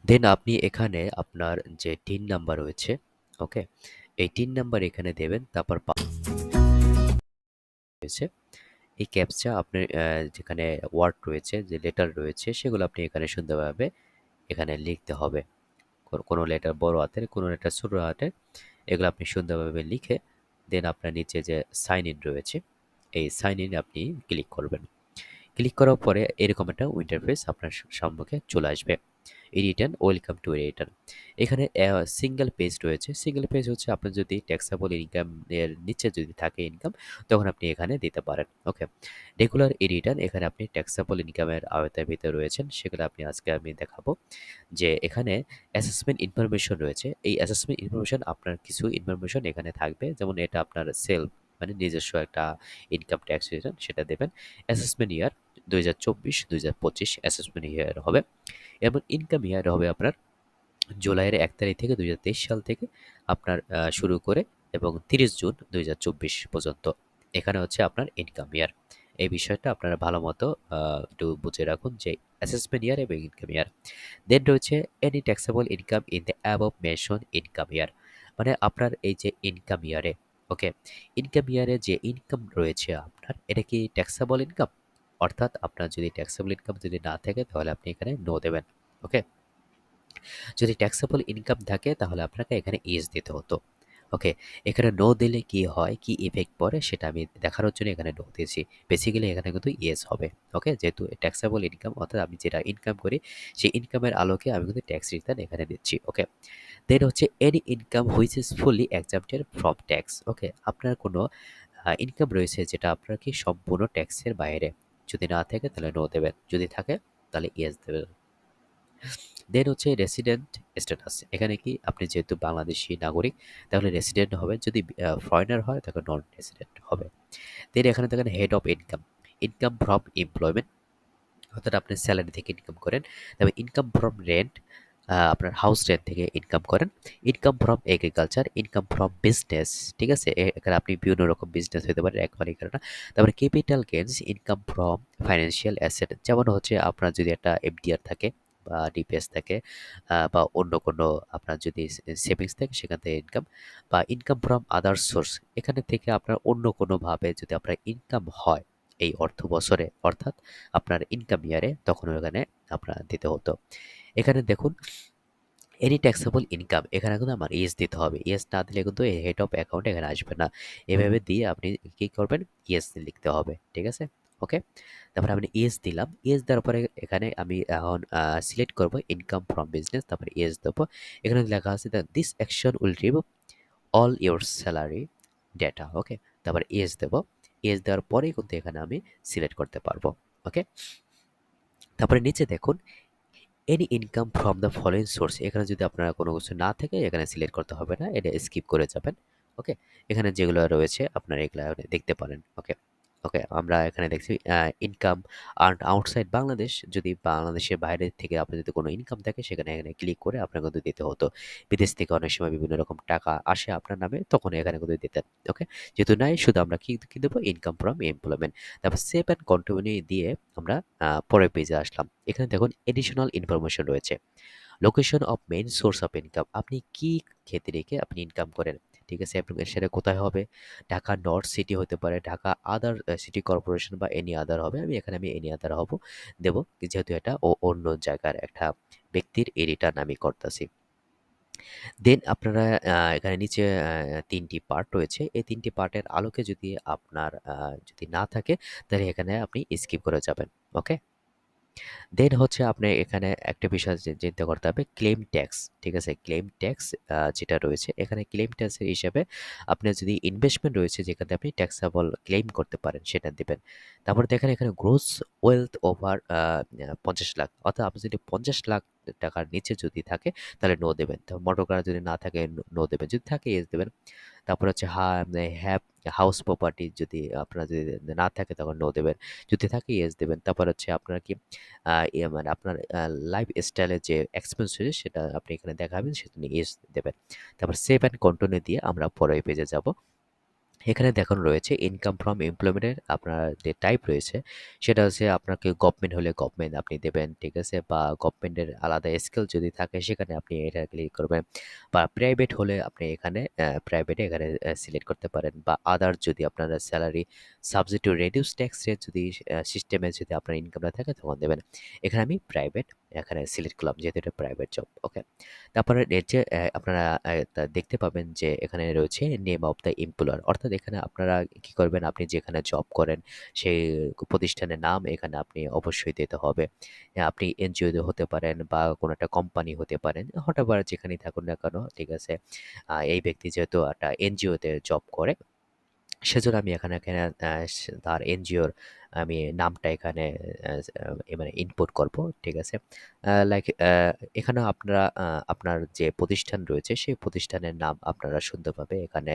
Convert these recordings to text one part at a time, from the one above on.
দেন আপনি এখানে আপনার যে টিন নাম্বার রয়েছে, ওকে? এই টিন নাম্বার এখানে দেবেন। তারপর রয়েছে এই ক্যাপচা আপনার যেখানে ওয়ার্ড রয়েছে, যে লেটার রয়েছে সেগুলো আপনি এখানে সুন্দরভাবে এখানে লিখতে হবে। কোনো লেটার বড় হাতের, কোনো লেটার ছোট হাতের, এগুলো আপনি সুন্দরভাবে লিখে দেন আপনার নিচে যে সাইন ইন রয়েছে, এই সাইন ইন আপনি ক্লিক করবেন। ক্লিক করার পরে এরকম একটা ইন্টারফেস আপনার সম্মুখে চলে আসবে। Return, welcome to return. এখানে সিঙ্গেল পেজ রয়েছে। সিঙ্গেল পেজ হচ্ছে আপনার যদি ট্যাক্সেবল ইনকাম এর নিচে যদি থাকে ইনকাম, তখন আপনি এখানে দিতে পারেন। ওকে। রেগুলার রিটার্ন, এখানে আপনি ট্যাক্সেবল ইনকামের আওতার ভিতরে রয়েছেন, সেগুলো আপনি আজকে আমি দেখাবো। যে এখানে অ্যাসেসমেন্ট ইনফরমেশন রয়েছে। এই অ্যাসেসমেন্ট ইনফরমেশন আপনার কিছু ইনফরমেশন এখানে থাকবে। যেমন এটা আপনার সেলফ মানে নিজস্ব একটা ইনকাম ট্যাক্স রিটার্ন, সেটা দেবেন। অ্যাসেসমেন্ট ইয়ার ২০২৪-২০২৫ অ্যাসেসমেন্ট ইয়ার হবে। এবং ইনকাম ইয়ার হবে আপনার জুলাইয়ের ১ তারিখ থেকে ২০২৩ সাল থেকে আপনার শুরু করে এবং ৩০ জুন ২০২৪ পর্যন্ত। এখানে হচ্ছে আপনার ইনকাম ইয়ার। এই বিষয়টা আপনারা ভালোমতো একটু বুঝে রাখুন যে অ্যাসেসমেন্ট ইয়ার এবং ইনকাম ইয়ার। দেন রয়েছে any taxable income in the above mention income year. মানে আপনার এই যে ইনকাম ইয়ারে, ওকে, ইনকাম ইয়ারে যে ইনকাম রয়েছে আপনার, এটা কি ট্যাক্সেবল ইনকাম? অর্থাৎ আপনার যদি ট্যাক্সেবল ইনকাম যদি না থাকে তাহলে আপনি এখানে নো দেবেন। ওকে। যদি ট্যাক্সেবল ইনকাম থাকে তাহলে আপনাকে এখানে ইয়েস দিতে হতো। ওকে। এখানে নো দিলে কি হয়, কি ইফেক্ট পড়ে সেটা আমি দেখানোর জন্য এখানে নো দিয়েছি। বেসিক্যালি এখানে কিন্তু ইয়েস হবে। ওকে, যেহেতু ট্যাক্সেবল ইনকাম অর্থাৎ আমি যেটা ইনকাম করি সেই ইনকামের আলোকে আমি কিন্তু ট্যাক্স রিটার্ন এখানে দিচ্ছি। ওকে। দেন হচ্ছে any income which is fully exempted from tax. Okay, আপনার কোনো ইনকাম রয়েছে যেটা আপনার কি সম্পূর্ণ ট্যাক্সের বাইরে, যদি না থাকে তাহলে নো দেবেন, যদি থাকে তাহলে ইয়েস দেবেন। দেন হচ্ছে রেসিডেন্ট স্ট্যাটাস। এখানে কি আপনি যেহেতু বাংলাদেশী নাগরিক তাহলে রেসিডেন্ট হবে, যদি ফরেনার হয় তাহলে নন রেসিডেন্ট হবে। দেন এখানে দেখেন head of income, income from employment, অর্থাৎ আপনি স্যালারি থেকে ইনকাম করেন। তবে ইনকাম ফ্রম রেন্ট, আপনার হাউস রেন্ট থেকে ইনকাম করেন। Income from agriculture, income from business, ঠিক আছে? এখানে আপনি বিভিন্ন রকম বিজনেস হতে পারে, একবারই করে না। তারপরে capital gains, income from financial asset, যেমন হচ্ছে আপনার যদি একটা এফডিআর থাকে বা ডিপিএস থাকে, বা অন্য কোনো আপনার যদি সেভিংস থাকে সেখান থেকে ইনকাম, বা ইনকাম ফ্রম আদার সোর্স, এখানে থেকে আপনার অন্য কোনোভাবে যদি আপনার ইনকাম হয় এই অর্থ বছরে, অর্থাৎ আপনার ইনকাম ইয়ারে, তখন ওখানে আপনার দিতে হতো। এখানে দেখুন এনি ট্যাক্সেবল ইনকাম, এখানে কিন্তু আমার ইয়েস দিতে হবে। ইয়েস না দিলে কিন্তু এই হেড অফ অ্যাকাউন্ট এখানে আসবে না। এভাবে দিয়ে আপনি কি করবেন, ইয়েস লিখতে হবে। ঠিক আছে? ওকে। তারপরে আমি ইয়েস দিলাম। ইয়েস দেওয়ার পরে এখানে আমি এখন সিলেক্ট করব ইনকাম ফ্রম বিজনেস, তারপরে ইয়েস দেবো। এখানে লেখা আছে that this action will remove all your salary data. Okay. তারপরে ইয়েস দেবো। ইয়েস দেওয়ার পরেই কিন্তু এখানে আমি সিলেক্ট করতে পারবো। ওকে। তারপরে নিচে দেখুন any income from the following source, এখানে যদি আপনারা কোনো কিছু না থাকে এখানে সিলেক্ট করতে হবে না, এটা স্কিপ করে যাবেন। ওকে। এখানে যেগুলো রয়েছে আপনারা এগুলো দেখতে পারেন। ওকে। ওকে, আমরা এখানে দেখছি ইনকাম আর্ন আউটসাইড বাংলাদেশ, যদি বাংলাদেশের বাইরে থেকে আপনার যদি কোনো ইনকাম থাকে সেখানে এখানে ক্লিক করে আপনার কিন্তু দিতে হতো। বিদেশ থেকে অনেক সময় বিভিন্ন রকম টাকা আসে আপনার নামে, তখন এখানে কিন্তু দিতেন। ওকে। যেহেতু নাই, শুধু আমরা কি দেবো, ইনকাম ফ্রম এমপ্লয়মেন্ট। তারপর সেভ অ্যান্ড কন্টিনিউ দিয়ে আমরা পরের পেজে আসলাম। এখানে দেখুন এডিশনাল ইনফরমেশন রয়েছে। Location of main source of income, আপনি কি ক্ষেত্রে রেখে আপনি ইনকাম করেন। ঠিক আছে? আপনার সেটা কোথায় হবে? ঢাকা নর্থ সিটি হতে পারে, ঢাকা আদার সিটি কর্পোরেশন, বা এনি আদার হবে। আমি এনি আদার হব দেব, যেহেতু এটা অন্য জায়গার একটা ব্যক্তির এই রিটার্ন আমি করতেছি। দেন আপনারা এখানে নিচে ৩ টি পার্ট রয়েছে। এই ৩ টি পার্টের আলোকে যদি আপনার যদি না থাকে তাহলে এখানে আপনি স্কিপ করে যাবেন। ওকে? দেন হচ্ছে আপনি এখানে একটা বিষয় চিন্তা করতে হবে, ক্লেম ট্যাক্স। ঠিক আছে? ক্লেম ট্যাক্স যেটা রয়েছে এখানে ক্লেম ট্যাক্সের হিসাবে আপনার যদি ইনভেস্টমেন্ট রয়েছে যেখানে আপনি ট্যাক্সেবল ক্লেম করতে পারেন সেটা দিবেন। তারপর দেখেন এখানে গ্রোস ওয়েলথ ওভার ৫০ লাখ, অর্থাৎ আপনি যদি ৫০ লাখ টাকার নিচে যদি থাকে তাহলে নো দেবেন। তো মোটর কার যদি না থাকে নো দেবেন, যদি থাকে ইয়েস দেবেন। তারপর হচ্ছে হ্যাভ হাউস প্রপার্টি, যদি আপনার যদি না থাকে তখন নো দেবেন, যদি থাকে ইয়েস দেবেন। তারপর হচ্ছে আপনার কি মানে আপনার লাইফ স্টাইলের যে এক্সপেন্স রয়েছে সেটা আপনি এখানে দেখাবেন, সেটা নিয়ে ইয়েস দেবেন। তারপর সেভ অ্যান্ড কন্টিনিউ দিয়ে আমরা পরের পেজে যাব। এখানে দেখানো রয়েছে ইনকাম ফ্রম এমপ্লয়মেন্টের আপনার যে টাইপ রয়েছে সেটা হচ্ছে আপনাকে গভর্নমেন্ট হলে গভর্নমেন্ট আপনি দেবেন, ঠিক আছে, বা গভর্নমেন্টের আলাদা স্কেল যদি থাকে সেখানে আপনি এটা ক্লিক করবেন, বা প্রাইভেট হলে আপনি এখানে প্রাইভেটে এখানে সিলেক্ট করতে পারেন, বা আদার যদি আপনার salary subject to reduce tax rate যদি সিস্টেমে যদি আপনার ইনকামটা থাকে তখন দেবেন। এখানে আমি প্রাইভেট এখানে সিলেক্ট করলাম যেহেতু এটা প্রাইভেট জব। ওকে, তারপরে এর যে আপনারা দেখতে পাবেন যে এখানে রয়েছে নেম অফ দ্য এমপ্লয়ার, অর্থাৎ এখানে আপনারা কি করবেন, আপনি যেখানে জব করেন সেই প্রতিষ্ঠানের নাম এখানে আপনি অবশ্যই দিতে হবে। আপনি এনজিও হতে পারেন বা কোনো একটা কোম্পানি হতে পারেন, হঠাৎ যেখানেই থাকুন না কেন, ঠিক আছে। এই ব্যক্তি যেহেতু একটা এনজিওতে জব করে সেজন্য আমি এখানে তার এনজিওর আমি নামটা এখানে মানে ইনপুট করব, ঠিক আছে। লাইক এখানেও আপনারা আপনার যে প্রতিষ্ঠান রয়েছে সেই প্রতিষ্ঠানের নাম আপনারা সুন্দরভাবে এখানে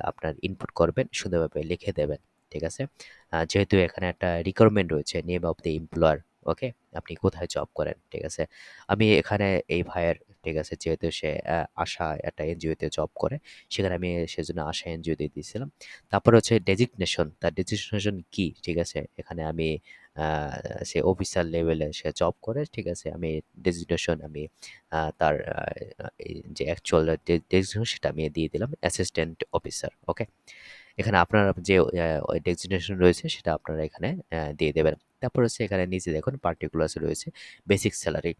আপনার ইনপুট করবেন, সুন্দরভাবে লিখে দেবেন, ঠিক আছে। যেহেতু এখানে একটা রিকোয়ারমেন্ট রয়েছে নেম অফ দ্য এমপ্লয়ার, ওকে, আপনি কোথায় জব করেন, ঠিক আছে। আমি এখানে এই ভাইয়ের, ঠিক আছে, যেহেতু সে আশা একটা এনজিওতে জব করে সেখানে আমি সেজন্য আশা এনজিও দিয়ে দিয়েছিলাম। তারপরে হচ্ছে ডেজিগনেশন, তার ডেজিগনেশন কি, ঠিক আছে, এখানে আমি আহ, সে অফিসার লেভেলে সে জব করে, ঠিক আছে, আমি ডেজিগনেশন আমি তার এই যে অ্যাকচুয়াল ডেজিগনেশন সেটা আমি দিয়ে দিলাম অ্যাসিস্ট্যান্ট অফিসার। ওকে, এখানে আপনার যে ডেজিগনেশন রয়েছে সেটা আপনারা এখানে দিয়ে দেবেন। তারপর হচ্ছে এখানে নিচে দেখুন পার্টিকুলার্স রয়েছে বেসিক স্যালারি,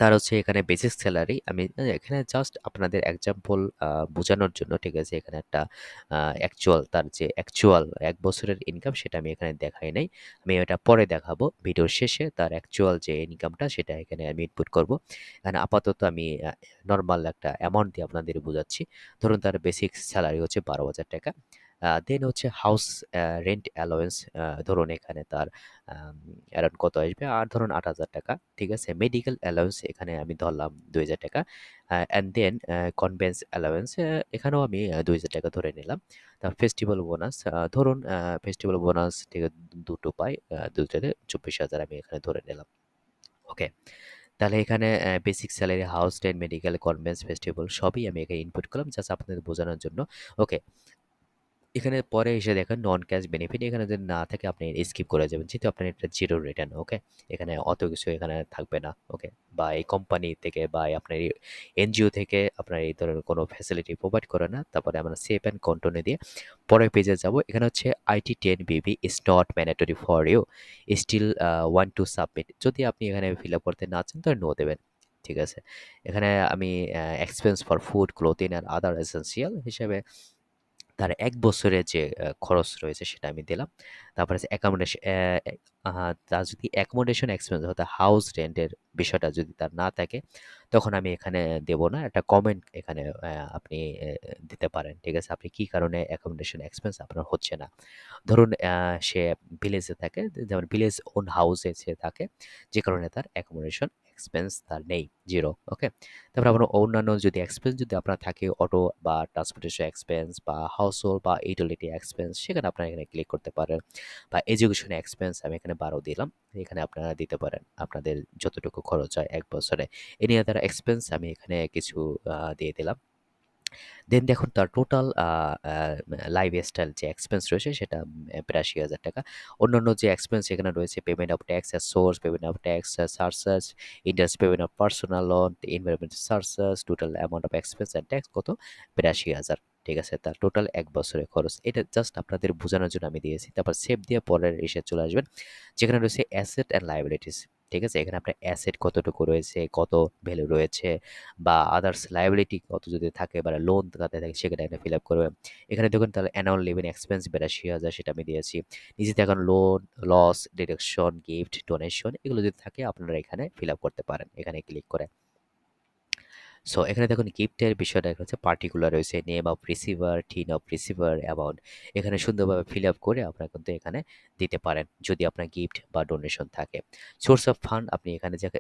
তার হচ্ছে এখানে বেসিক স্যালারি আমি এখানে জাস্ট আপনাদের এক্সাম্পল বোঝানোর জন্য, ঠিক আছে, এখানে একটা অ্যাকচুয়াল তার যে অ্যাকচুয়াল ১ বছরের ইনকাম সেটা আমি এখানে দেখাই নাই। আমি এটা পরে দেখাবো ভিডিওর শেষে তার অ্যাকচুয়াল যে ইনকামটা সেটা এখানে আমি ইনপুট করব। এখানে আপাতত আমি নর্মাল একটা অ্যামাউন্ট দিয়ে আপনাদের বোঝাচ্ছি। ধরুন তার বেসিক স্যালারি হচ্ছে ১২,০০০ টাকা। দেন হচ্ছে হাউস রেন্ট অ্যালাওয়েন্স, ধরুন এখানে তার অ্যারাউন্ড কত আসবে? আর ধরুন ৮,০০০ টাকা। ঠিক আছে? মেডিকেল অ্যালাউন্স এখানে আমি ধরলাম ২,০০০ টাকা। অ্যান্ড দেন কনভেন্স অ্যালাউন্স এখানেও আমি ২,০০০ টাকা ধরে নিলাম। ফেস্টিভ্যাল বোনাস ধরুন ফেস্টিভ্যাল বোনাস ঠিক দুটো পাই। দুটোতে ২৪,০০০ আমি এখানে ধরে নিলাম। ওকে। তাহলে এখানে basic salary, house rent, medical, convince, festival সবই আমি এখানে ইনপুট করলাম জাস্ট আপনাদের বোঝানোর জন্য। ওকে। এখানে পরে এসে দেখেন নন ক্যাশ বেনিফিট এখানে যদি না থাকে আপনি স্কিপ করে যাবেন যেহেতু আপনার এটা জিরো রিটার্ন। ওকে, এখানে অত কিছু এখানে থাকবে না। ওকে, বা এই কোম্পানি থেকে বা আপনার এনজিও থেকে আপনার এই ধরনের কোনো ফ্যাসিলিটি প্রোভাইড করে না। তারপরে আমরা সেভ অ্যান্ড কন্টিনিউ দিয়ে পরের পেজে যাব। এখানে হচ্ছে IT10 BB is not mandatory for you, still want to submit, যদি আপনি এখানে ফিল আপ করতে না চান তাহলে নো দেবেন। ঠিক আছে, এখানে আমি expense for food clothing and other essential হিসেবে তার ১ বছরের যে খরচ রয়েছে সেটা আমি দিলাম। তারপরে হচ্ছে তার যদি অ্যাকোমোডেশন এক্সপেন্স অর্থাৎ হাউস রেন্টের বিষয়টা যদি তার না থাকে, তখন আমি এখানে দেব না। একটা কমেন্ট এখানে আপনি দিতে পারেন। ঠিক আছে? আপনি কি কারণে অ্যাকোমোডেশন এক্সপেন্স আপনার হচ্ছে না। ধরুন সে ভিলেজে থাকে, যেমন ভিলেজ ওন হাউসে সে থাকে, যে কারণে তার অ্যাকোমোডেশন এক্সপেন্স তার নেই, 0। ওকে? তারপরে আপনার অন্যান্য যদি এক্সপেন্স যদি আপনার থাকে অটো বা ট্রান্সপোর্টেশন এক্সপেন্স বা হাউসহোল্ড বা ইউটিলিটি এক্সপেন্স সেখানে আপনারা এখানে ক্লিক করতে পারেন, বা এডুকেশন এক্সপেন্স আমি এখানে ১২ দিলাম। এখানে আপনারা দিতে পারেন আপনাদের যতটুকু খরচ হয় ১ বছরে। এনি আদার এক্সপেন্স আমি এখানে কিছু দিয়ে দিলাম। দেন দেখুন তার টোটাল লাইফস্টাইল যে এক্সপেন্স রয়েছে সেটা ৮২,০০০ টাকা। অন্যান্য যে এক্সপেন্স এখানে রয়েছে payment of tax S source, payment of tax surcharge, interest payment of personal loan, environmental charges, total amount of expense and tax কত? ৮২,০০০। ঠিক আছে? তার টোটাল ১ বছরের খরচ। এটা জাস্ট আপনাদের বোঝানোর জন্য আমি দিয়েছি। তারপর সেভ দিয়ে পরের ইসে চলে আসবেন। যেখানে রয়েছে অ্যাসেট অ্যান্ড লায়াবিলিটিস। ঠিক আছে? এখানে আপনার অ্যাসেট কতটুকু রয়েছে, কত ভ্যালু রয়েছে বা আদার্স লায়াবিলিটি কত যদি থাকে বা লোন তাতে থাকে সেখানে এখানে ফিল আপ করবেন। এখানে দেখুন তাহলে অ্যানুয়াল লিভিং এক্সপেন্স ৮২,০০০ সেটা আমি দিয়েছি। নিচেতে এখন loan, loss, deduction, gift, donation এগুলো যদি থাকে আপনারা এখানে ফিল আপ করতে পারেন এখানে ক্লিক করে। সো এখানে দেখুন গিফটের বিষয়টা হচ্ছে পার্টিকুলার রয়েছে name of receiver, TIN of receiver, amount এখানে সুন্দরভাবে ফিল আপ করে আপনারা কিন্তু এখানে দিতে পারেন যদি আপনার গিফট বা ডোনেশন থাকে। সোর্স অফ ফান্ড আপনি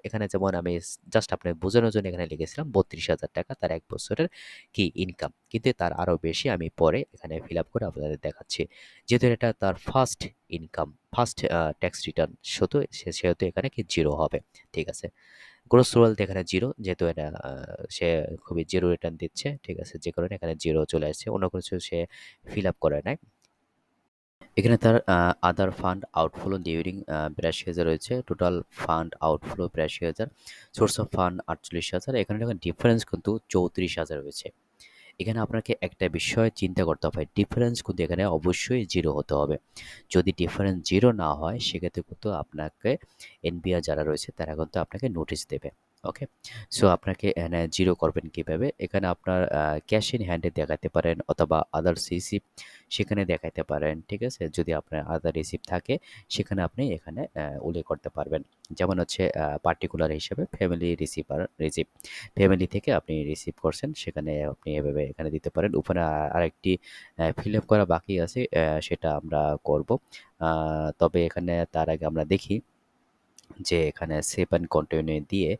এখানে যেমন আমি জাস্ট আপনার বোঝানোর জন্য এখানে লিখেছিলাম ৩২,০০০ টাকা তার ১ বছরের কি ইনকাম, কিন্তু তার আরও বেশি আমি পরে এখানে ফিল আপ করে আপনাদের দেখাচ্ছি। যেহেতু এটা তার first income, first tax return সেহেতু এখানে কি জিরো হবে। ঠিক আছে? গ্রোস রয়্যালটি এখানে জিরো, যেহেতু এটা সে খুবই জিরো রিটার্ন দিচ্ছে, ঠিক আছে, যে কারণে এখানে জিরো চলে আসছে, অন্য কিছু সে ফিল আপ করে নাই। এখানে তার আদার ফান্ড আউটফ্লো ডিউরিং ৮২,০০০ রয়েছে, total fund outflow ৮২,০০০, source of fund ৪৮,০০০, এখানে দেখেন ডিফারেন্স কিন্তু ৩৪,০০০ রয়েছে। এখানে আপনাকে একটা বিষয় চিন্তা করতে হবে, ডিফারেন্স কিন্তু এখানে অবশ্যই জিরো হতে হবে। যদি ডিফারেন্স জিরো না হয় সেক্ষেত্রে কিন্তু আপনাকে এনবিআর যারা রয়েছে তারা কিন্তু আপনাকে নোটিশ দেবে। ওকে, সো আপনাকে এখানে জিরো করবেন কীভাবে, এখানে আপনার ক্যাশ ইন হ্যান্ডে দেখাতে পারেন অথবা আদার্স রিসিপ্ট সেখানে দেখাতে পারেন, ঠিক আছে, যদি আপনার আদার রিসিপ্ট থাকে সেখানে আপনি এখানে উল্লেখ করতে পারবেন। যেমন হচ্ছে পার্টিকুলার হিসেবে ফ্যামিলি রিসিপ্ট, ফ্যামিলি থেকে আপনি রিসিভ করছেন সেখানে আপনি এভাবে এখানে দিতে পারেন। উপরে আরেকটি ফিল আপ করা বাকি আছে, সেটা আমরা করব। তবে এখানে তার আগে আমরা দেখি যে এখানে সেভ অ্যান্ড কন্টিনিউ দিয়ে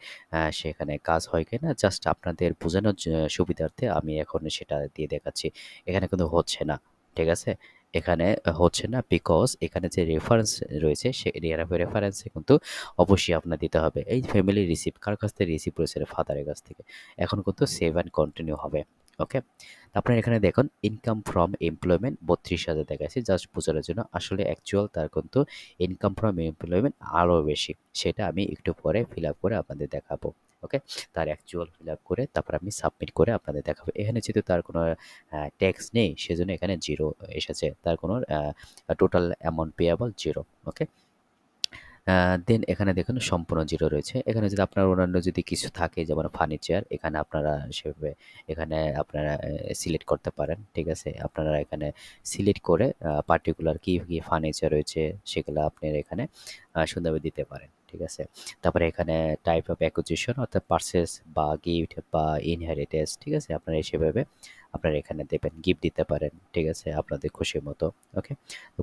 সেখানে কাজ হয় কিনা। জাস্ট আপনাদের বোঝানোর সুবিধার্থে আমি এখন সেটা দিয়ে দেখাচ্ছি। এখানে কিন্তু হচ্ছে না, ঠিক আছে? এখানে হচ্ছে না বিকজ এখানে যে রেফারেন্স রয়েছে সে রেফারেন্সে কিন্তু অবশ্যই আপনার দিতে হবে। এই ফ্যামিলি রিসিপ্ট কার কাছ থেকে রিসিপ্ট রয়েছে? ফাদারের কাছ থেকে। এখন কিন্তু সেভ অ্যান্ড কন্টিনিউ হবে। ওকে? আপনার এখানে দেখুন ইনকাম ফ্রম এমপ্লয়মেন্ট ৩২,০০০ দেখাচ্ছে, জাস্ট বোঝানোর জন্য। আসলে অ্যাকচুয়াল তার কিন্তু ইনকাম ফ্রম এমপ্লয়মেন্ট আরও বেশি। সেটা আমি একটু পরে ফিল আপ করে আপনাদের দেখাবো। ওকে, তার অ্যাকচুয়াল ফিল আপ করে তারপর আমি সাবমিট করে আপনাদের দেখাবো। এখানে যেহেতু তার কোনো ট্যাক্স নেই সেজন্য এখানে জিরো এসেছে, তার কোনো টোটাল অ্যামাউন্ট পেয়াবল জিরো। ওকে, দেন এখানে দেখুন সম্পূর্ণ জিরো রয়েছে। এখানে যদি আপনার অন্যান্য যদি কিছু থাকে যেমন ফার্নিচার, এখানে আপনারা সেভাবে এখানে আপনারা সিলেক্ট করতে পারেন, ঠিক আছে? আপনারা এখানে সিলেক্ট করে পার্টিকুলার কি ফার্নিচার রয়েছে সেগুলো আপনারা এখানে সুন্দরভাবে দিতে পারেন, ঠিক আছে? তারপরে এখানে টাইপ অফ অ্যাকুইজিশন অর্থাৎ পারচেজ বা গিফট বা ইনহেরিটেন্স, ঠিক আছে? আপনারা সেভাবে আপনারা এখানে দেবেন, গিফট দিতে পারেন, ঠিক আছে? আপনাদের খুশি মতো। ওকে, তো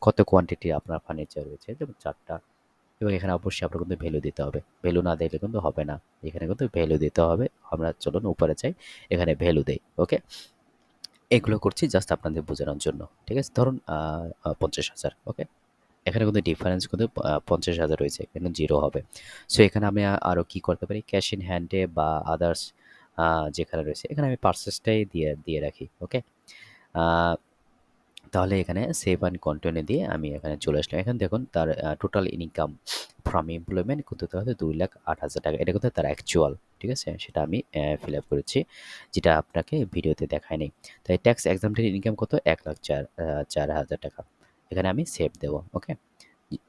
কত কোয়ান্টিটি আপনার ফার্নিচার রয়েছে, যেমন ৪ টা। এবং এখানে অবশ্যই আপনার কিন্তু ভ্যালু দিতে হবে। ভ্যালু না দিলে কিন্তু হবে না। এখানে কিন্তু ভ্যালু দিতে হবে। আমরা চলুন উপরে যাই। এখানে ভ্যালু দেই। ওকে? এগুলো করছি জাস্ট আপনাদের বোঝানোর জন্য। ঠিক আছে? ধরুন ৫০,০০০। ওকে? এখানে কিন্তু ডিফারেন্স কিন্তু ৫০,০০০ রয়েছে। এখানে 0 হবে। সো এখানে আমি আরো কি করতে পারি? ক্যাশ ইন হ্যান্ডে বা আদার্স আ যেখানে রয়েছে এখানে আমি পারচেজটাই দিয়ে রাখি। ওকে? আ তাহলে এখানে সেভ অ্যান্ড কন্টিনিউ দিয়ে আমি এখানে চলে আসলাম। এখানে দেখুন তার টোটাল ইনকাম ফ্রম এমপ্লয়মেন্ট কিন্তু তাহলে ২,০৮,০০০ টাকা। এটা কিন্তু তার অ্যাকচুয়াল। ঠিক আছে? সেটা আমি ফিল আপ করেছি। যেটা আপনাকে ভিডিওতে দেখায় নাই। তাই ট্যাক্স এক্সামটেড ইনকাম কত? ১,০৪,০০০ টাকা। এখানে আমি সেভ দেব। ওকে?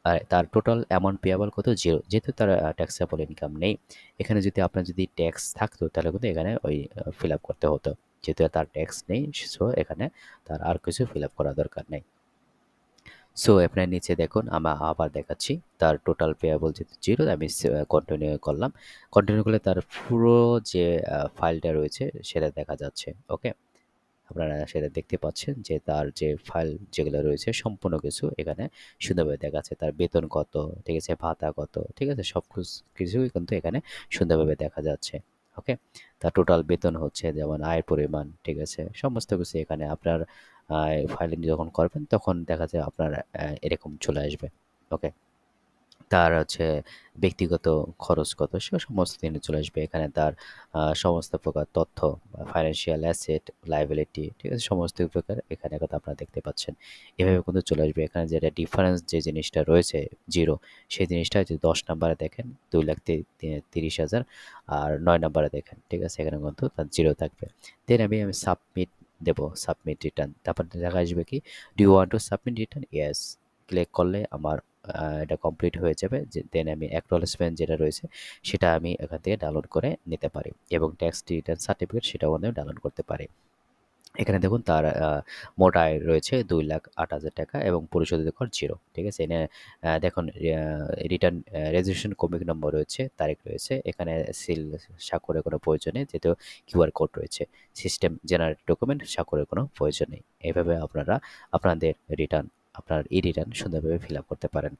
আর তার টোটাল অ্যামাউন্ট পেয়াবল কত? 0, যেহেতু তার ট্যাক্সেবল ইনকাম নেই। এখানে যদি আপনার যদি ট্যাক্স থাকতো তাহলে কিন্তু এখানে ওই ফিল আপ করতে হতো। যেহেতু তার ট্যাক্স নেই সো এখানে তার আর কিছু ফিল আপ করার দরকার নেই। সো আপনার নিচে দেখুন আবার দেখাচ্ছি। তার টোটাল পেয়াবল যেহেতু 0 আমি কন্টিনিউ করলাম। কন্টিনিউ করলে তার পুরো যে ফাইলটা রয়েছে সেটা দেখা যাচ্ছে। ওকে? আপনারা সেটা দেখতে পাচ্ছেন যে তার যে ফাইল যেগুলো রয়েছে সম্পূর্ণ কিছু এখানে সুন্দরভাবে দেখাচ্ছে। তার বেতন কত, ঠিক আছে, ভাতা কত, ঠিক আছে? কিছুই কিন্তু এখানে সুন্দরভাবে দেখা যাচ্ছে। ওকে? তার টোটাল বেতন হচ্ছে যেমন আয়ের পরিমাণ, ঠিক আছে? সমস্ত কিছু এখানে আপনার ফাইলিং যখন করবেন তখন দেখা যায় আপনার এরকম চলে আসবে। ওকে? তার হচ্ছে ব্যক্তিগত খরচ কত সে সমস্ত দিনে চলে আসবে। এখানে তার সমস্ত প্রকার তথ্য ফাইন্যান্সিয়াল অ্যাসেট, লায়াবিলিটি, ঠিক আছে? সমস্ত প্রকার এখানে কিন্তু আপনারা দেখতে পাচ্ছেন। এভাবে কিন্তু চলে আসবে। এখানে যেটা ডিফারেন্স যে জিনিসটা রয়েছে 0 সেই জিনিসটা যদি ১০ নাম্বারে দেখেন ২,৩০,০০০ আর ৯ নাম্বারে দেখেন, ঠিক আছে? এখানে কিন্তু তার 0 থাকবে। দেন আমি সাবমিট দেব, সাবমিট রিটার্ন। তারপর দেখা আসবে কি do you want to submit return? Yes. Click করলে আমার এটা কমপ্লিট হয়ে যাবে। দেন আমি অ্যাকনলেজমেন্ট যেটা রয়েছে সেটা আমি এখান থেকে ডাউনলোড করে নিতে পারি এবং ট্যাক্স রিটার্ন সার্টিফিকেট সেটাও আমি ডাউনলোড করতে পারি। এখানে দেখুন তার মোট আয় রয়েছে ২,০৮,০০০ টাকা এবং পরিশোধিত কর 0। ঠিক আছে? এখানে দেখুন রিটার্ন রেজিস্ট্রেশন কমিটি নম্বর রয়েছে, তারিখ রয়েছে। এখানে সিল স্বাক্ষরের কোনো প্রয়োজন নেই যেহেতু কিউআর কোড রয়েছে। সিস্টেম জেনারেট ডকুমেন্ট স্বাক্ষরের কোনো প্রয়োজন নেই। এভাবে আপনারা আপনাদের রিটার্ন সুন্দরভাবে ফিল আপ করতে পারেন।